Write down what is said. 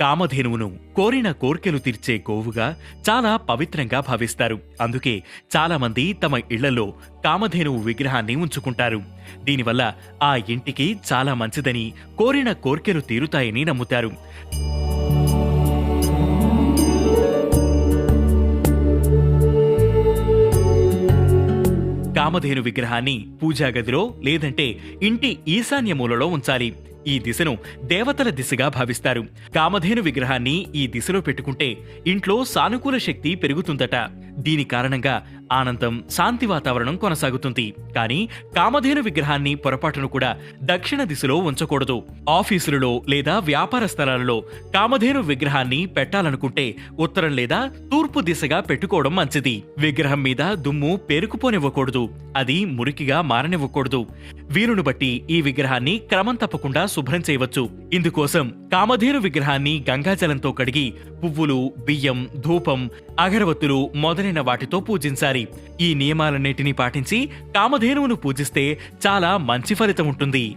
కామధేనువును కోరిన కోర్కెలు తీర్చే గోవుగా చాలా పవిత్రంగా భావిస్తారు. అందుకే చాలా మంది తమ ఇళ్లలో కామధేనువు విగ్రహాన్ని ఉంచుకుంటారు. దీనివల్ల ఆ ఇంటికి చాలా మంచిదని, కోరిన కోర్కెలు తీరుతాయని నమ్ముతారు. కామధేను విగ్రహాన్ని పూజా గదిలో లేదంటే ఇంటి ఈశాన్య మూలలో ఉంచాలి. ఈ దిశను దేవతల దిశగా భావిస్తారు. కామధేను విగ్రహాన్ని ఈ దిశలో పెట్టుకుంటే ఇంట్లో సానుకూల శక్తి పెరుగుతుందట. దీని కారణంగా ఆనందం, శాంతి వాతావరణం కొనసాగుతుంది. కానీ కామధేను విగ్రహాన్ని పొరపాటును కూడా దక్షిణ దిశలో ఉంచకూడదు. ఆఫీసులలో లేదా వ్యాపార స్థలాలలో కామధేను విగ్రహాన్ని పెట్టాలనుకుంటే ఉత్తరం లేదా తూర్పు దిశగా పెట్టుకోవడం మంచిది. విగ్రహం మీద దుమ్ము పేరుకుపోనివ్వకూడదు. అది మురికిగా మారనివ్వకూడదు. వీలును బట్టి ఈ విగ్రహాన్ని క్రమం తప్పకుండా శుభ్రం చేయవచ్చు. ఇందుకోసం కామధేను విగ్రహాన్ని గంగాజలంతో కడిగి పువ్వులు, బియ్యం, ధూపం, అగరవత్తులు మొదలైన వాటితో పూజించాలి. ఈ నియమాలన్నిటినీ పాటించి కామధేనువును పూజిస్తే చాలా మంచి ఫలితం ఉంటుంది.